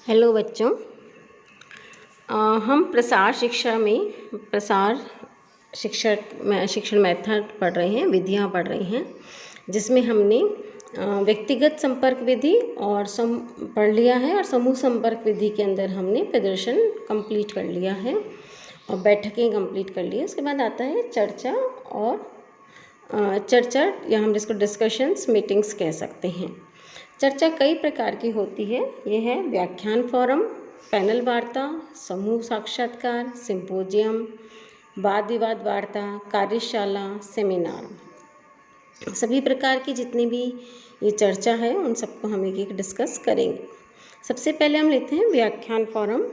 Hello बच्चों। हम प्रसार शिक्षण मेथड पढ़ रहे हैं, विधियाँ पढ़ रहे हैं, जिसमें हमने व्यक्तिगत संपर्क विधि और पढ़ लिया है और समूह संपर्क विधि के अंदर हमने प्रदर्शन कंप्लीट कर लिया है और बैठकें कंप्लीट कर ली है। उसके बाद आता है चर्चा या हम जिसको डिस्कशंस मीटिंग्स कह सकते हैं। चर्चा कई प्रकार की होती है। ये है व्याख्यान फोरम, पैनल वार्ता, समूह साक्षात्कार, सिंपोजियम, वाद विवाद वार्ता, कार्यशाला, सेमिनार। सभी प्रकार की जितनी भी ये चर्चा है उन सबको हम एक डिस्कस करेंगे। सबसे पहले हम लेते हैं व्याख्यान फोरम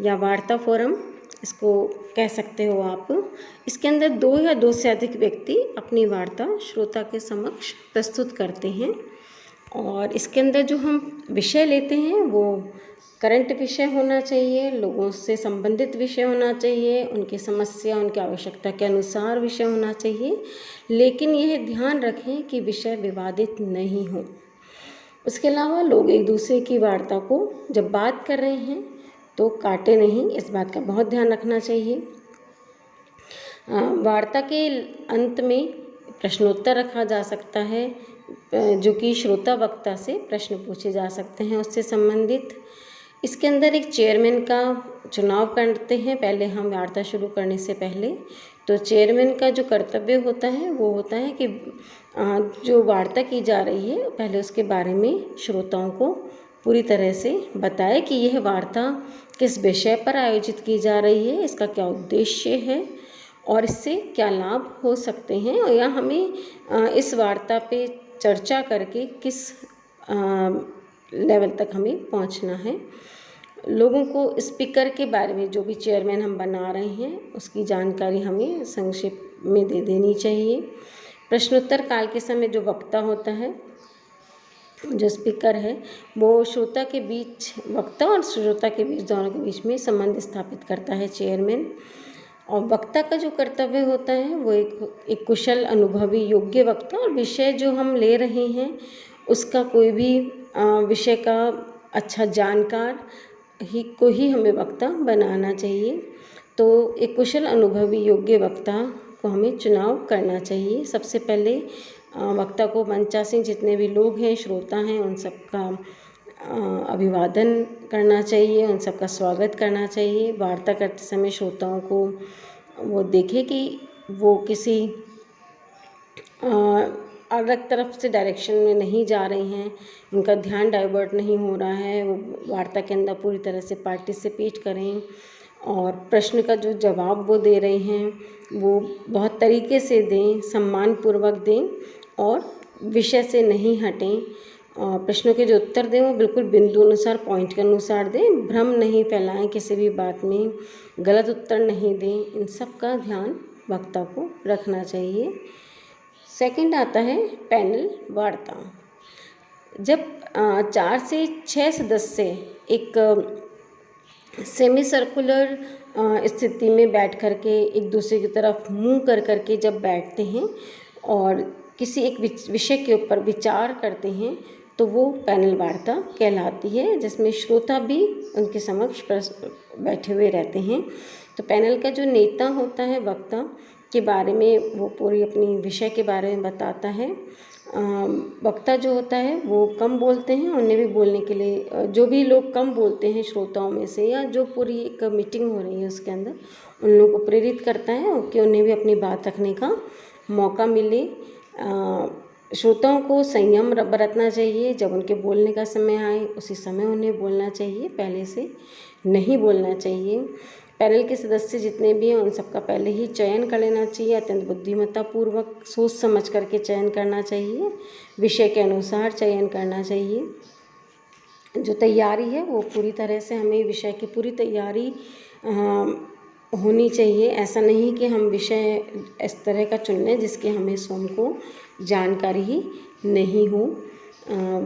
या वार्ता फोरम, इसको कह सकते हो आप। इसके अंदर 2 या 2 से अधिक व्यक्ति अपनी वार्ता श्रोता के समक्ष प्रस्तुत करते हैं और इसके अंदर जो हम विषय लेते हैं वो करंट विषय होना चाहिए, लोगों से संबंधित विषय होना चाहिए, उनकी समस्या उनकी आवश्यकता के अनुसार विषय होना चाहिए, लेकिन यह ध्यान रखें कि विषय विवादित नहीं हो। उसके अलावा लोग एक दूसरे की वार्ता को जब बात कर रहे हैं तो काटे नहीं, इस बात का बहुत ध्यान रखना चाहिए। वार्ता के अंत में प्रश्नोत्तर रखा जा सकता है, जो कि श्रोता वक्ता से प्रश्न पूछे जा सकते हैं उससे संबंधित। इसके अंदर एक चेयरमैन का चुनाव करते हैं पहले हम वार्ता शुरू करने से पहले। तो चेयरमैन का जो कर्तव्य होता है वो होता है कि जो वार्ता की जा रही है पहले उसके बारे में श्रोताओं को पूरी तरह से बताए कि यह वार्ता किस विषय पर आयोजित की जा रही है, इसका क्या उद्देश्य है और इससे क्या लाभ हो सकते हैं, या हमें इस वार्ता पे चर्चा करके किस लेवल तक हमें पहुंचना है। लोगों को स्पीकर के बारे में, जो भी चेयरमैन हम बना रहे हैं उसकी जानकारी हमें संक्षेप में दे देनी चाहिए। प्रश्नोत्तर काल के समय जो वक्ता होता है, जो स्पीकर है, वो श्रोता के बीच, वक्ता और श्रोता के बीच, दोनों के बीच में संबंध स्थापित करता है चेयरमैन। और वक्ता का जो कर्तव्य होता है वो एक कुशल, अनुभवी, योग्य वक्ता, और विषय जो हम ले रहे हैं उसका कोई भी विषय का अच्छा जानकार को ही हमें वक्ता बनाना चाहिए। तो एक कुशल, अनुभवी, योग्य वक्ता को हमें चुनाव करना चाहिए। सबसे पहले वक्ता को मंचासीन जितने भी लोग हैं, श्रोता हैं, उन सबका अभिवादन करना चाहिए, उन सबका स्वागत करना चाहिए। वार्ता करते समय श्रोताओं को वो देखे कि वो किसी अलग तरफ से डायरेक्शन में नहीं जा रहे हैं, उनका ध्यान डाइवर्ट नहीं हो रहा है, वो वार्ता के अंदर पूरी तरह से पार्टिसिपेट करें और प्रश्न का जो जवाब वो दे रहे हैं वो बहुत तरीके से दें, सम्मानपूर्वक दें और विषय से नहीं हटें। प्रश्नों के जो उत्तर दें वो बिल्कुल बिंदु अनुसार, पॉइंट के अनुसार दें, भ्रम नहीं फैलाएं, किसी भी बात में गलत उत्तर नहीं दें। इन सब का ध्यान वक्ता को रखना चाहिए। सेकंड आता है पैनल वार्ता। जब 4 से 6 सदस्य एक सेमी सर्कुलर स्थिति में बैठ कर के एक दूसरे की तरफ मुंह कर करके जब बैठते हैं और किसी एक विषय के ऊपर विचार करते हैं तो वो पैनल वार्ता कहलाती है, जिसमें श्रोता भी उनके समक्ष बैठे हुए रहते हैं। तो पैनल का जो नेता होता है, वक्ता के बारे में वो पूरी अपनी विषय के बारे में बताता है। वक्ता जो होता है वो कम बोलते हैं, उन्हें भी बोलने के लिए, जो भी लोग कम बोलते हैं श्रोताओं में से, या जो पूरी एक मीटिंग हो रही है उसके अंदर, उन लोगों को प्रेरित करता है कि उन्हें भी अपनी बात रखने का मौका मिले। श्रोताओं को संयम बरतना चाहिए, जब उनके बोलने का समय आए उसी समय उन्हें बोलना चाहिए, पहले से नहीं बोलना चाहिए। पैनल के सदस्य जितने भी हैं उन सबका पहले ही चयन कर लेना चाहिए, अत्यंत बुद्धिमत्तापूर्वक सोच समझ करके चयन करना चाहिए, विषय के अनुसार चयन करना चाहिए। जो तैयारी है वो पूरी तरह से, हमें विषय की पूरी तैयारी होनी चाहिए। ऐसा नहीं कि हम विषय इस तरह का चुन लें जिसकी हमें स्वयं को जानकारी ही नहीं हो।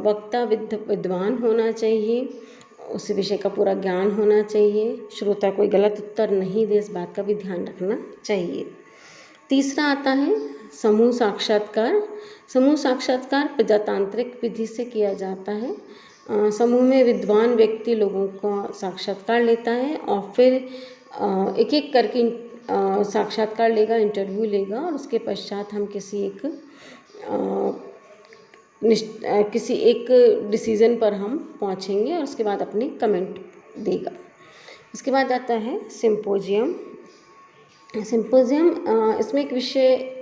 वक्ता विद्वान होना चाहिए, उस विषय का पूरा ज्ञान होना चाहिए, श्रोता कोई गलत उत्तर नहीं दे, इस बात का भी ध्यान रखना चाहिए। तीसरा आता है समूह साक्षात्कार। समूह साक्षात्कार प्रजातांत्रिक विधि से किया जाता है। समूह में विद्वान व्यक्ति लोगों का साक्षात्कार लेता है और फिर एक एक करके साक्षात्कार लेगा, इंटरव्यू लेगा और उसके पश्चात हम किसी एक डिसीज़न पर हम पहुंचेंगे और उसके बाद अपने कमेंट देगा। उसके बाद आता है सिंपोजियम। इसमें एक विषय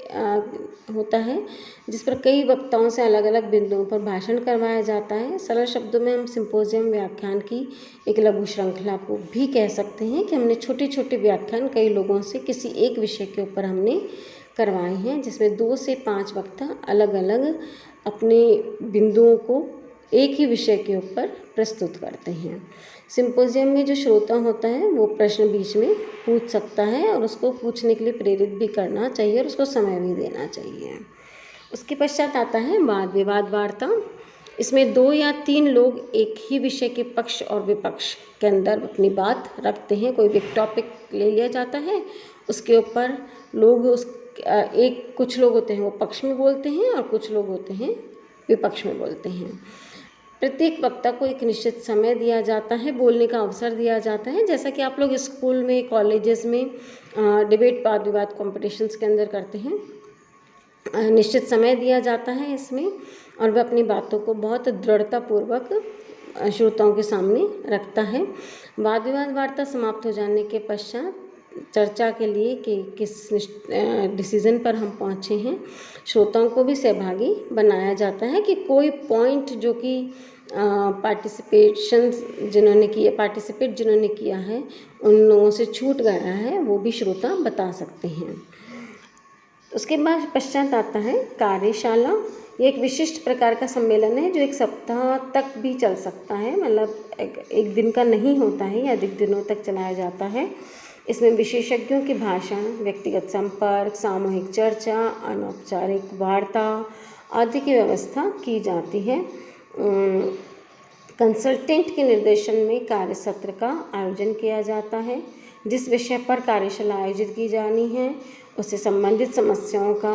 होता है जिस पर कई वक्ताओं से अलग अलग बिंदुओं पर भाषण करवाया जाता है। सरल शब्दों में हम सिंपोजियम व्याख्यान की एक लघु श्रृंखला को भी कह सकते हैं कि हमने छोटे छोटे व्याख्यान कई लोगों से किसी एक विषय के ऊपर हमने करवाए हैं, जिसमें 2 से 5 वक्ता अलग अलग अपने बिंदुओं को एक ही विषय के ऊपर प्रस्तुत करते हैं। सिंपोजियम में जो श्रोता होता है वो प्रश्न बीच में पूछ सकता है और उसको पूछने के लिए प्रेरित भी करना चाहिए और उसको समय भी देना चाहिए। उसके पश्चात आता है वाद विवाद वार्ता। इसमें 2 या 3 लोग एक ही विषय के पक्ष और विपक्ष के अंदर अपनी बात रखते हैं। कोई भी टॉपिक ले लिया जाता है, उसके ऊपर लोग कुछ लोग होते हैं वो पक्ष में बोलते हैं और कुछ लोग होते हैं विपक्ष में बोलते हैं। प्रत्येक वक्ता को एक निश्चित समय दिया जाता है, बोलने का अवसर दिया जाता है, जैसा कि आप लोग स्कूल में, कॉलेजेस में डिबेट वाद विवाद कॉम्पिटिशन्स के अंदर करते हैं। निश्चित समय दिया जाता है इसमें और वह अपनी बातों को बहुत दृढ़तापूर्वक श्रोताओं के सामने रखता है। वाद विवाद वार्ता समाप्त हो जाने के पश्चात चर्चा के लिए कि किस डिसीज़न पर हम पहुँचे हैं, श्रोताओं को भी सहभागी बनाया जाता है कि कोई पॉइंट जो कि पार्टिसिपेट जिन्होंने किया है उन लोगों से छूट गया है, वो भी श्रोता बता सकते हैं। उसके बाद पश्चात आता है कार्यशाला। ये एक विशिष्ट प्रकार का सम्मेलन है जो 1 सप्ताह तक भी चल सकता है, मतलब एक दिन का नहीं होता है या अधिक दिनों तक चलाया जाता है। इसमें विशेषज्ञों के भाषण, व्यक्तिगत संपर्क, सामूहिक चर्चा, अनौपचारिक वार्ता आदि की व्यवस्था की जाती है। कंसल्टेंट के निर्देशन में कार्य सत्र का आयोजन किया जाता है। जिस विषय पर कार्यशाला आयोजित की जानी है उससे संबंधित समस्याओं का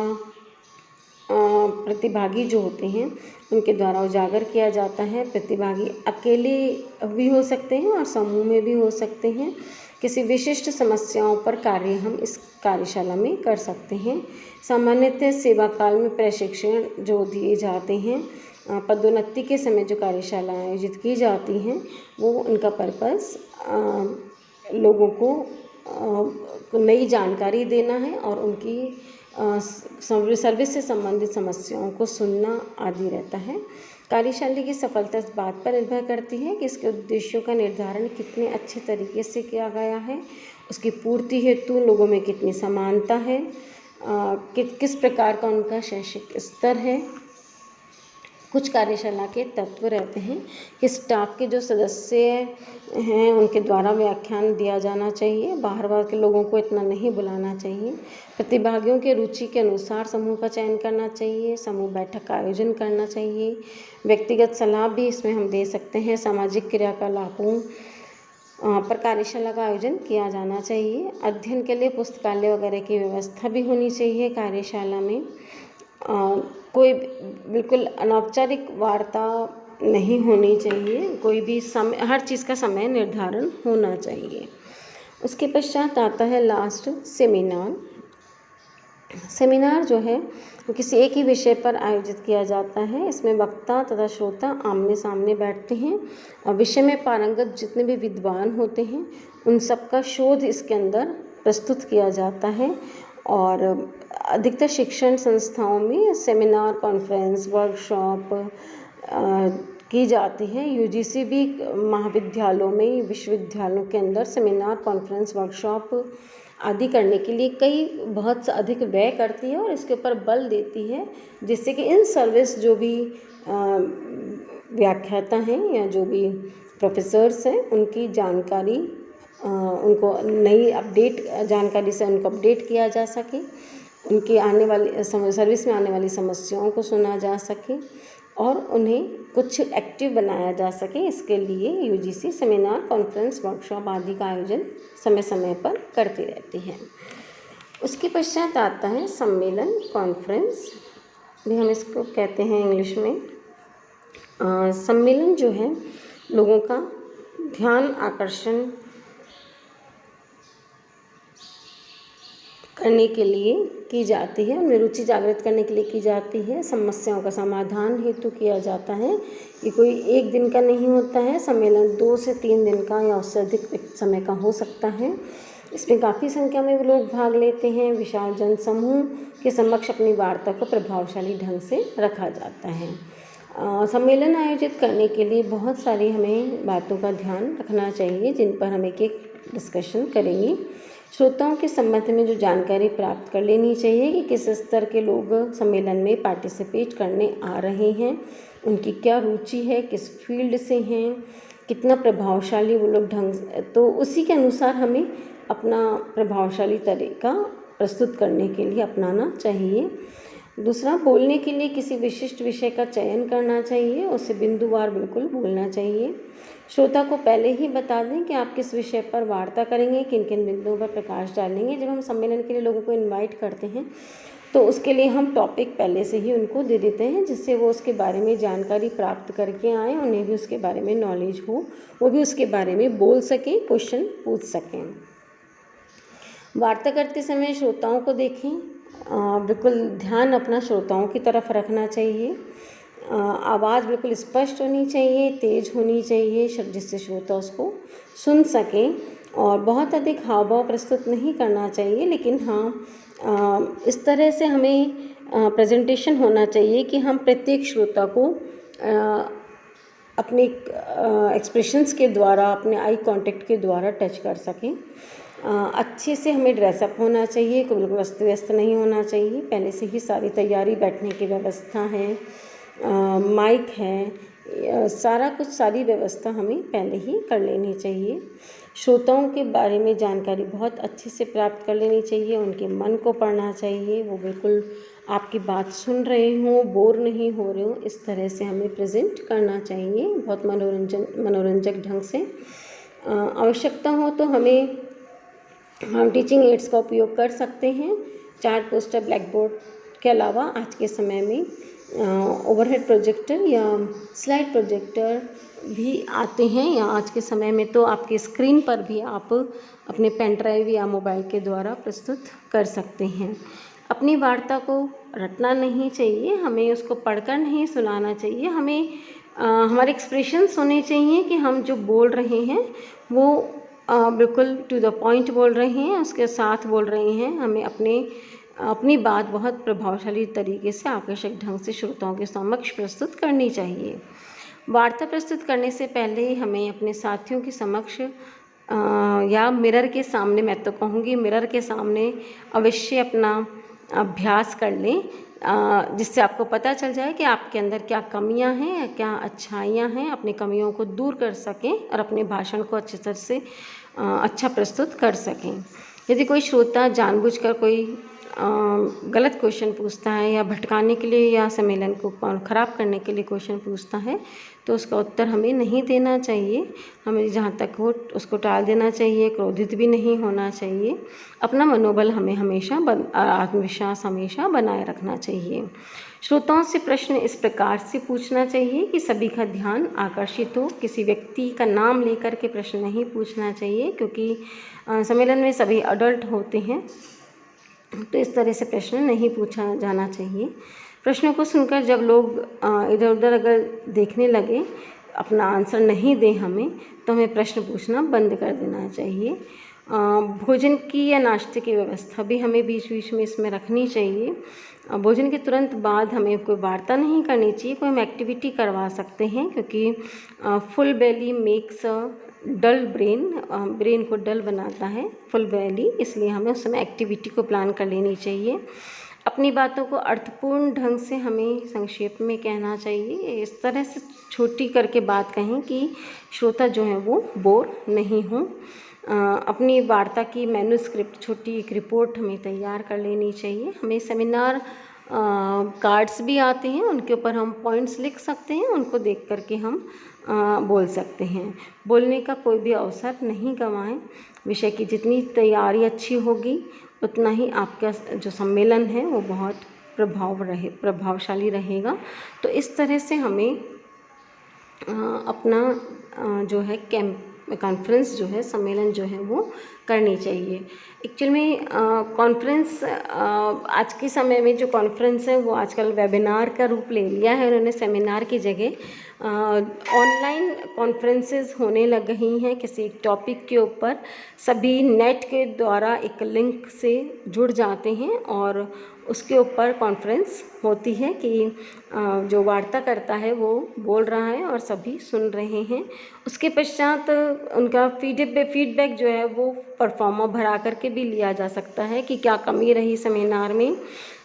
प्रतिभागी जो होते हैं उनके द्वारा उजागर किया जाता है। प्रतिभागी अकेले भी हो सकते हैं और समूह में भी हो सकते हैं। किसी विशिष्ट समस्याओं पर कार्य हम इस कार्यशाला में कर सकते हैं। सामान्यतः सेवा काल में प्रशिक्षण जो दिए जाते हैं, पदोन्नति के समय जो कार्यशाला आयोजित की जाती हैं वो उनका पर्पस लोगों को नई जानकारी देना है और उनकी सर्विस से संबंधित समस्याओं को सुनना आदि रहता है। कार्यशाला की सफलता इस बात पर निर्भर करती है कि इसके उद्देश्यों का निर्धारण कितने अच्छे तरीके से किया गया है, उसकी पूर्ति हेतु लोगों में कितनी समानता है, किस प्रकार का उनका शैक्षिक स्तर है। कुछ कार्यशाला के तत्व रहते हैं कि स्टाफ के जो सदस्य हैं उनके द्वारा व्याख्यान दिया जाना चाहिए, बाहर के लोगों को इतना नहीं बुलाना चाहिए। प्रतिभागियों के रुचि के अनुसार समूह का चयन करना चाहिए, समूह बैठक का आयोजन करना चाहिए। व्यक्तिगत सलाह भी इसमें हम दे सकते हैं। सामाजिक क्रियाकलापों पर कार्यशाला का आयोजन किया जाना चाहिए। अध्ययन के लिए पुस्तकालय वगैरह की व्यवस्था भी होनी चाहिए कार्यशाला में। कोई बिल्कुल अनौपचारिक वार्ता नहीं होनी चाहिए, कोई भी समय, हर चीज़ का समय निर्धारण होना चाहिए। उसके पश्चात आता है लास्ट सेमिनार। सेमिनार जो है वो किसी एक ही विषय पर आयोजित किया जाता है। इसमें वक्ता तथा श्रोता आमने सामने बैठते हैं और विषय में पारंगत जितने भी विद्वान होते हैं उन सबका शोध इसके अंदर प्रस्तुत किया जाता है। और अधिकतर शिक्षण संस्थाओं में सेमिनार, कॉन्फ्रेंस, वर्कशॉप की जाती है। यूजीसी भी महाविद्यालयों में, विश्वविद्यालयों के अंदर सेमिनार, कॉन्फ्रेंस, वर्कशॉप आदि करने के लिए बहुत अधिक व्यय करती है और इसके ऊपर बल देती है, जिससे कि इन सर्विस जो भी व्याख्याता हैं या जो भी प्रोफेसर्स हैं उनकी जानकारी उनको नई जानकारी से उनको अपडेट किया जा सके, उनकी आने वाली सर्विस में आने वाली समस्याओं को सुना जा सके और उन्हें कुछ एक्टिव बनाया जा सके। इसके लिए यूजीसी सेमिनार, कॉन्फ्रेंस, वर्कशॉप आदि का आयोजन समय समय पर करती रहती है। उसके पश्चात आता है सम्मेलन, कॉन्फ्रेंस भी हम इसको कहते हैं इंग्लिश में। सम्मेलन जो है लोगों का ध्यान आकर्षण करने के लिए की जाती है, उनमें रुचि जागृत करने के लिए की जाती है, समस्याओं का समाधान हेतु किया जाता है। ये कोई एक दिन का नहीं होता है, सम्मेलन 2 से 3 दिन का या उससे अधिक समय का हो सकता है। इसमें काफ़ी संख्या में वो लोग भाग लेते हैं। विशाल जनसमूह के समक्ष अपनी वार्ता को प्रभावशाली ढंग से रखा जाता है। सम्मेलन आयोजित करने के लिए बहुत सारी हमें बातों का ध्यान रखना चाहिए, जिन पर हम एक डिस्कशन करेंगे। श्रोताओं के संबंध में जो जानकारी प्राप्त कर लेनी चाहिए कि किस स्तर के लोग सम्मेलन में पार्टिसिपेट करने आ रहे हैं, उनकी क्या रुचि है, किस फील्ड से हैं, कितना प्रभावशाली वो लोग तो उसी के अनुसार हमें अपना प्रभावशाली तरीका प्रस्तुत करने के लिए अपनाना चाहिए। दूसरा, बोलने के लिए किसी विशिष्ट विषय का चयन करना चाहिए, उसे बिंदुवार बिल्कुल बोलना चाहिए। श्रोता को पहले ही बता दें कि आप किस विषय पर वार्ता करेंगे, किन किन बिंदुओं पर प्रकाश डालेंगे। जब हम सम्मेलन के लिए लोगों को इनवाइट करते हैं तो उसके लिए हम टॉपिक पहले से ही उनको दे देते हैं, जिससे वो उसके बारे में जानकारी प्राप्त करके आएँ, उन्हें भी उसके बारे में नॉलेज हो, वो भी उसके बारे में बोल सकें, क्वेश्चन पूछ सकें। वार्ता करते समय श्रोताओं को देखें, बिल्कुल ध्यान अपना श्रोताओं की तरफ रखना चाहिए। आवाज़ बिल्कुल स्पष्ट होनी चाहिए, तेज़ होनी चाहिए, जिससे श्रोता उसको सुन सकें। और बहुत अधिक हाव भाव प्रस्तुत नहीं करना चाहिए, लेकिन हाँ, इस तरह से हमें प्रेजेंटेशन होना चाहिए कि हम प्रत्येक श्रोता को अपने एक्सप्रेशंस के द्वारा, अपने आई कांटेक्ट के द्वारा टच कर सकें। अच्छे से हमें ड्रेसअप होना चाहिए, कोई बिल्कुल अस्त व्यस्त नहीं होना चाहिए। पहले से ही सारी तैयारी, बैठने की व्यवस्था है, माइक है, सारा कुछ, सारी व्यवस्था हमें पहले ही कर लेनी चाहिए। श्रोताओं के बारे में जानकारी बहुत अच्छे से प्राप्त कर लेनी चाहिए, उनके मन को पढ़ना चाहिए, वो बिल्कुल आपकी बात सुन रहे हों, बोर नहीं हो रहे हों, इस तरह से हमें प्रेजेंट करना चाहिए बहुत मनोरंजक ढंग से। आवश्यकता हो तो हम टीचिंग एड्स का उपयोग कर सकते हैं। चार्ट, पोस्टर, ब्लैक बोर्ड के अलावा आज के समय में ओवरहेड प्रोजेक्टर या स्लाइड प्रोजेक्टर भी आते हैं, या आज के समय में तो आपके स्क्रीन पर भी आप अपने पेन ड्राइव या मोबाइल के द्वारा प्रस्तुत कर सकते हैं। अपनी वार्ता को रटना नहीं चाहिए, हमें उसको पढ़कर नहीं सुनाना चाहिए। हमें हमारे एक्सप्रेशंस होने चाहिए कि हम जो बोल रहे हैं वो बिल्कुल टू द पॉइंट बोल रहे हैं, उसके साथ बोल रहे हैं। हमें अपनी बात बहुत प्रभावशाली तरीके से, आकर्षक ढंग से श्रोताओं के समक्ष प्रस्तुत करनी चाहिए। वार्ता प्रस्तुत करने से पहले हमें अपने साथियों के समक्ष या मिरर के सामने, मैं तो कहूँगी मिरर के सामने अवश्य अपना अभ्यास कर लें, जिससे आपको पता चल जाए कि आपके अंदर क्या कमियां हैं या क्या अच्छाइयां हैं, अपनी कमियों को दूर कर सकें और अपने भाषण को अच्छी तरह से अच्छा प्रस्तुत कर सकें। यदि कोई श्रोता जानबूझकर कोई गलत क्वेश्चन पूछता है या भटकाने के लिए या सम्मेलन को ख़राब करने के लिए क्वेश्चन पूछता है, तो उसका उत्तर हमें नहीं देना चाहिए। हमें जहाँ तक हो उसको टाल देना चाहिए, क्रोधित भी नहीं होना चाहिए। अपना मनोबल हमें हमेशा आत्मविश्वास हमेशा बनाए रखना चाहिए। श्रोताओं से प्रश्न इस प्रकार से पूछना चाहिए कि सभी का ध्यान आकर्षित हो। किसी व्यक्ति का नाम लेकर के प्रश्न नहीं पूछना चाहिए, क्योंकि सम्मेलन में सभी अडल्ट होते हैं, तो इस तरह से प्रश्न नहीं पूछा जाना चाहिए। प्रश्नों को सुनकर जब लोग इधर उधर अगर देखने लगे, अपना आंसर नहीं दें हमें, तो हमें प्रश्न पूछना बंद कर देना चाहिए। भोजन की या नाश्ते की व्यवस्था भी हमें बीच बीच में इसमें रखनी चाहिए। भोजन के तुरंत बाद हमें कोई वार्ता नहीं करनी चाहिए, कोई हम एक्टिविटी करवा सकते हैं, क्योंकि फुल बेली मेक्स डल ब्रेन को डल बनाता है फुल बेली, इसलिए हमें उस समय एक्टिविटी को प्लान कर लेनी चाहिए। अपनी बातों को अर्थपूर्ण ढंग से हमें संक्षेप में कहना चाहिए। इस तरह से छोटी करके बात कहें कि श्रोता जो है वो बोर नहीं हों। अपनी वार्ता की मैन्युस्क्रिप्ट, छोटी एक रिपोर्ट हमें तैयार कर लेनी चाहिए। हमें सेमिनार कार्ड्स भी आते हैं, उनके ऊपर हम पॉइंट्स लिख सकते हैं, उनको देख करके हम बोल सकते हैं। बोलने का कोई भी अवसर नहीं गंवाएं। विषय की जितनी तैयारी अच्छी होगी, उतना ही आपका जो सम्मेलन है वो बहुत प्रभावशाली रहेगा। तो इस तरह से हमें अपना जो है कॉन्फ्रेंस जो है, सम्मेलन जो है वो करनी चाहिए। एक्चुअल में कॉन्फ्रेंस आज के समय में जो कॉन्फ्रेंस है वो आजकल वेबिनार का रूप ले लिया है। उन्होंने सेमिनार की जगह ऑनलाइन कॉन्फ्रेंसेस होने लग गई हैं। किसी टॉपिक के ऊपर सभी नेट के द्वारा एक लिंक से जुड़ जाते हैं और उसके ऊपर कॉन्फ्रेंस होती है कि जो वार्ता करता है वो बोल रहा है और सभी सुन रहे हैं। उसके पश्चात उनका फीडबैक जो है वो परफॉर्मा भरा करके भी लिया जा सकता है कि क्या कमी रही सेमिनार में,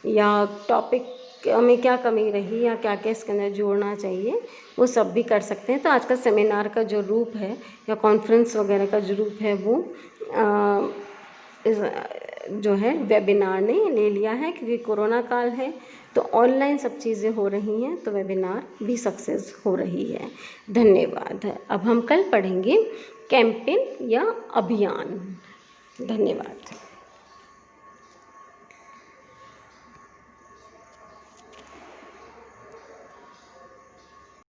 या टॉपिक में क्या कमी रही, या क्या क्या इसके अंदर जोड़ना चाहिए, वो सब भी कर सकते हैं। तो आजकल सेमिनार का जो रूप है या कॉन्फ्रेंस वगैरह का जो रूप है वो जो है वेबिनार ने ले लिया है, क्योंकि कोरोना काल है तो ऑनलाइन सब चीज़ें हो रही हैं, तो वेबिनार भी सक्सेस हो रही है। धन्यवाद। अब हम कल पढ़ेंगे कैंपेन या अभियान। धन्यवाद।